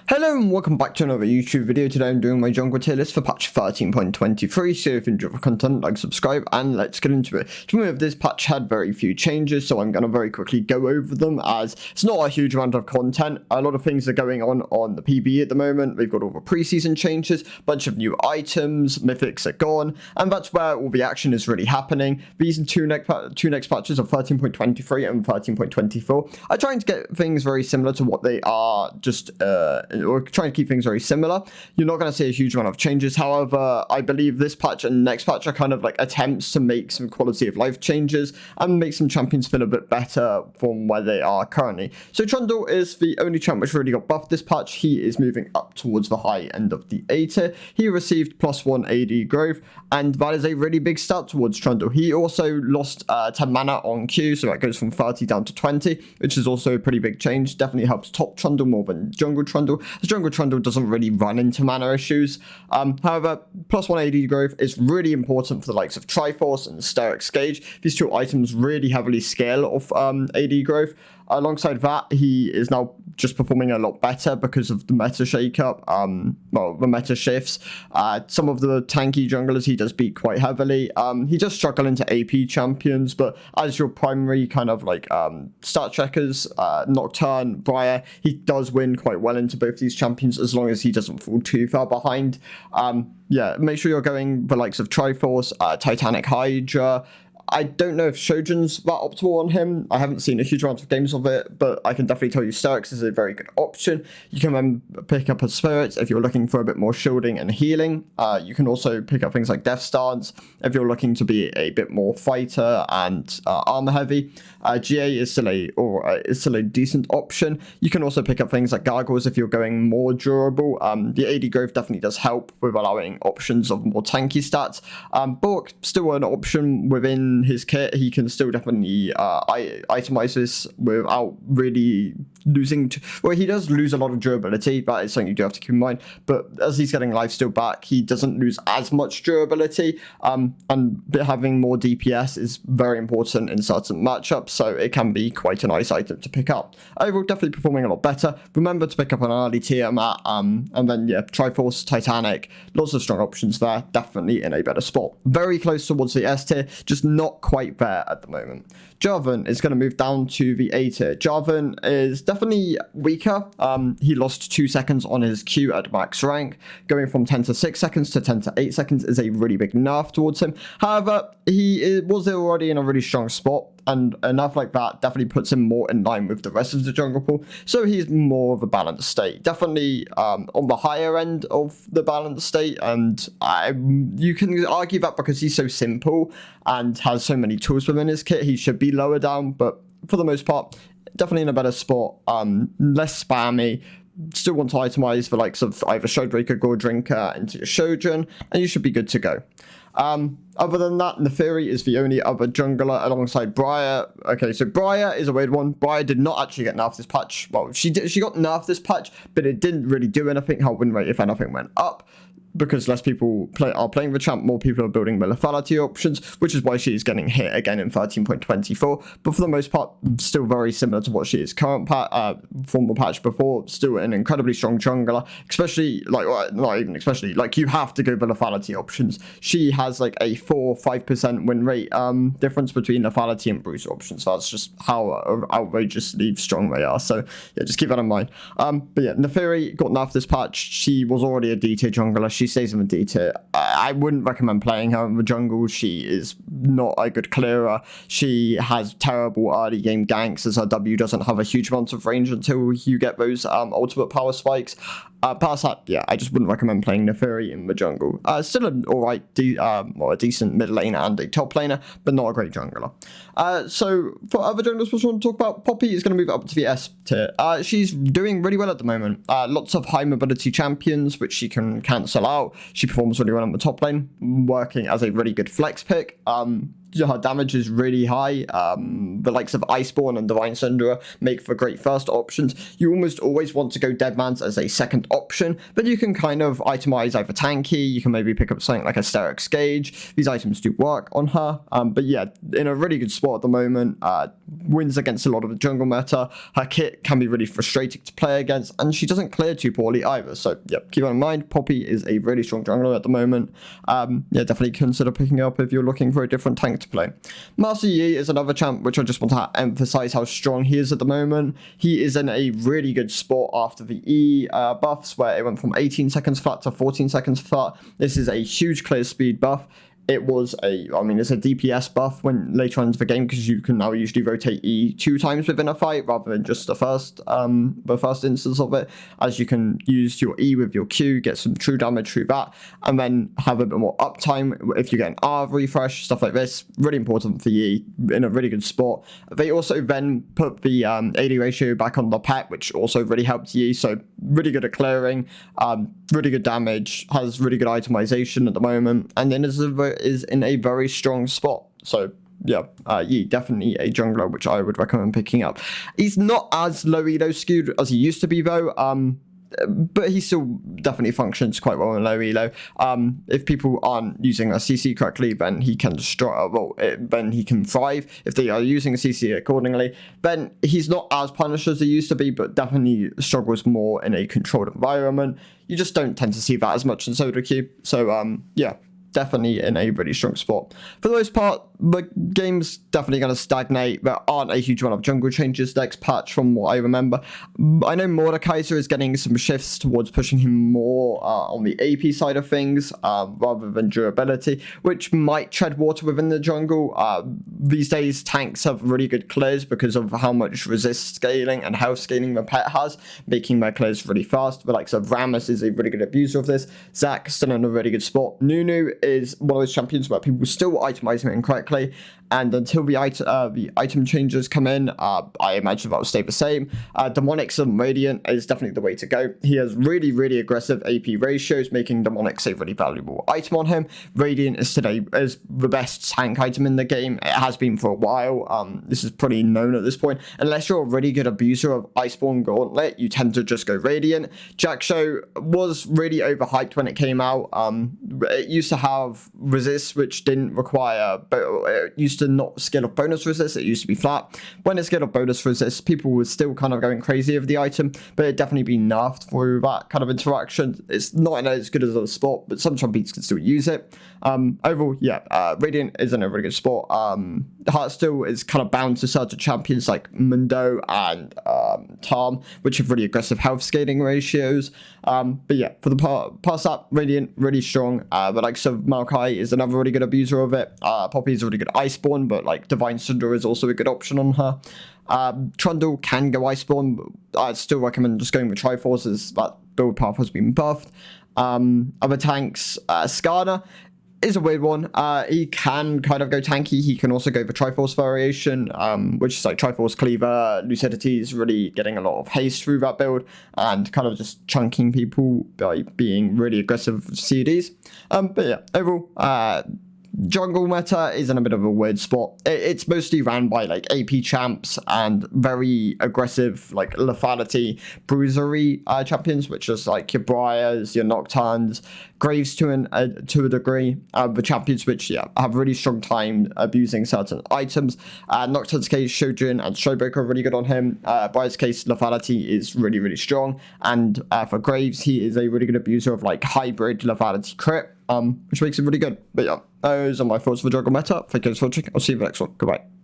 Hello and welcome back to another YouTube video. Today I'm doing my jungle tier list for patch 13.23, so if you enjoy the content, like, subscribe, and let's get into it. To me, this patch had very few changes, so I'm going to very quickly go over them as it's not a huge amount of content. A lot of things are going on the PBE at the moment. We've got all the preseason changes, bunch of new items, mythics are gone, and that's where all the action is really happening. These two next patches of 13.23 and 13.24 are trying to get things very similar to what they are, just or trying to keep things very similar. You're not going to see a huge amount of changes. However, I believe this patch and next patch are kind of like attempts to make some quality of life changes and make some champions feel a bit better from where they are currently. So Trundle is the only champ which really got buffed this patch. He is moving up towards the high end of the A tier. He received +1 AD growth, and that is a really big start towards Trundle. He also lost 10 mana on Q, so that goes from 30 down to 20, which is also a pretty big change. Definitely helps top Trundle more than jungle Trundle. The jungle Trundle doesn't really run into mana issues. However, +1 AD growth is really important for the likes of Triforce and Sterix Gauge. These two items really heavily scale off AD growth. Alongside that, he is now just performing a lot better because of the meta shakeup, the meta shifts. Some of the tanky junglers he does beat quite heavily. He does struggle into AP champions, but as your primary kind of like stat checkers, Nocturne, Briar, he does win quite well into both these champions as long as he doesn't fall too far behind. Yeah, make sure you're going the likes of Triforce, Titanic Hydra. I don't know if Shojin's that optimal on him. I haven't seen a huge amount of games of it, but I can definitely tell you Sterix is a very good option. You can then pick up a Spirit if you're looking for a bit more shielding and healing. You can also pick up things like Death Stance if you're looking to be a bit more fighter and armor heavy. GA is still a decent option. You can also pick up things like Gargoyles if you're going more durable. The AD growth definitely does help with allowing options of more tanky stats. Bork, still an option within his kit. He can still definitely itemize this without really losing well, he does lose a lot of durability. That is something you do have to keep in mind, but as he's getting lifesteal back, he doesn't lose as much durability, and having more DPS is very important in certain matchups, so it can be quite a nice item to pick up. Overall, definitely performing a lot better. Remember to pick up an early tier mat, and then yeah, Triforce, Titanic, lots of strong options there, definitely in a better spot. Very close towards the S tier, just not quite there at the moment. Jarvan is going to move down to the A tier. Jarvan is definitely weaker. He lost 2 seconds on his Q at max rank. Going from 10 to 6 seconds to 10 to 8 seconds is a really big nerf towards him. However, he was already in a really strong spot, and enough like that definitely puts him more in line with the rest of the jungle pool, so he's more of a balanced state. Definitely on the higher end of the balanced state, and you can argue that because he's so simple and has so many tools within his kit, he should be lower down, but for the most part, definitely in a better spot, less spammy. Still want to itemize the likes of either Showbreaker, Gore Drinker into your Shojin, and you should be good to go. Other than that, Neferi is the only other jungler alongside Briar. Okay, so Briar is a weird one. Briar did not actually get nerfed this patch. Well, she got nerfed this patch, but it didn't really do anything. Her win rate, if anything, went up, because less people are playing the champ, more people are building the lethality options, which is why she is getting hit again in 13.24. But for the most part, still very similar to what she is current from the patch before. Still an incredibly strong jungler, especially not even especially, like, you have to go the lethality options. She has like a 4-5% win rate difference between lethality and bruiser options. That's just how outrageously strong they are. So yeah, just keep that in mind. But yeah, Neferi got nerfed this patch. She was already a D tier jungler. She stays in the D tier. I wouldn't recommend playing her in the jungle. She is not a good clearer. She has terrible early game ganks, as her W doesn't have a huge amount of range until you get those ultimate power spikes. Past that, yeah, I just wouldn't recommend playing Neferi in the jungle. Still an alright, a decent mid laner and a top laner, but not a great jungler. So for other junglers we want to talk about, Poppy is going to move up to the S tier. She's doing really well at the moment. Lots of high mobility champions, which she can cancel out. She performs really well on the top lane, working as a really good flex pick. her damage is really high. The likes of Iceborne and Divine Syndra make for great first options. You almost always want to go Deadman's as a second option, but you can kind of itemize either tanky, you can maybe pick up something like a Sterix Gauge. These items do work on her, but yeah, in a really good spot at the moment. Wins against a lot of the jungle meta. Her kit can be really frustrating to play against, and she doesn't clear too poorly either. So yeah, keep that in mind. Poppy is a really strong jungler at the moment. Yeah, definitely consider picking up if you're looking for a different tank to play. Master Yi is another champ which I just want to emphasize how strong he is at the moment. He is in a really good spot after the E buffs, where it went from 18 seconds flat to 14 seconds flat. This is a huge clear speed buff. It was it's a DPS buff when later on into the game, because you can now usually rotate E 2 times within a fight rather than just the first instance of it, as you can use your E with your Q, get some true damage through that, and then have a bit more uptime if you get an R refresh, stuff like this. Really important for E, in a really good spot. They also then put the AD ratio back on the pet, which also really helped E, so really good at clearing, really good damage, has really good itemization at the moment, and then is in a very strong spot. So yeah, Yi, definitely a jungler which I would recommend picking up. He's not as low elo skewed as he used to be though, but he still definitely functions quite well in low elo. If people aren't using a CC correctly, then he can then he can thrive. If they are using a CC accordingly, then he's not as punished as he used to be, but definitely struggles more in a controlled environment. You just don't tend to see that as much in Soda Cube. So yeah, definitely in a really strong spot. For the most part, the game's definitely going to stagnate. There aren't a huge amount of jungle changes next patch from what I remember. I know Mordekaiser is getting some shifts towards pushing him more on the AP side of things rather than durability, which might tread water within the jungle. These days, tanks have really good clears because of how much resist scaling and health scaling the pet has, making their clears really fast. The likes of Rammus is a really good abuser of this. Zac still in a really good spot. Nunu is one of those champions where people still itemize him incorrectly, and until the item changes come in, I imagine that will stay the same. Demonics and Radiant is definitely the way to go. He has really, really aggressive AP ratios, making Demonics a really valuable item on him. Radiant is the best tank item in the game. It has been for a while. This is pretty known at this point. Unless you're a really good abuser of Iceborne Gauntlet, you tend to just go Radiant. Jak'Sho was really overhyped when it came out. It used to have resist, which didn't require, but it used to not scale off bonus resist. It used to be flat. When it scaled off bonus resist, people were still kind of going crazy over the item, but it definitely been nerfed through that kind of interaction. It's not as good as a spot, but some champions can still use it. Overall, yeah, Radiant is in a really good spot. Heartsteel is kind of bound to certain champions like Mundo and Tarm, which have really aggressive health scaling ratios. But yeah, for the past that, Radiant really strong. But like Maokai is another really good abuser of it. Poppy is a really good Iceborne, but like Divine Syndra is also a good option on her. Trundle can go Iceborne, but I'd still recommend just going with Triforce, as that build path has been buffed. Other tanks, Skarner is a weird one. He can kind of go tanky. He can also go for Triforce variation, which is like Triforce Cleaver. Lucidity is really getting a lot of haste through that build and kind of just chunking people by being really aggressive CDs. But yeah, overall, jungle meta is in a bit of a weird spot. It's mostly ran by like AP champs and very aggressive like lethality bruisery champions, which is like your Briars, your Nocturnes, Graves to a degree. The champions which have really strong time abusing certain items. Nocturne's case, Shojin and Showbreaker are really good on him. Briar's case, lethality is really, really strong. And for Graves, he is a really good abuser of like hybrid lethality crit, which makes him really good. But yeah, those are my thoughts for jungle meta. Thank you guys for watching. I'll see you in the next one. Goodbye.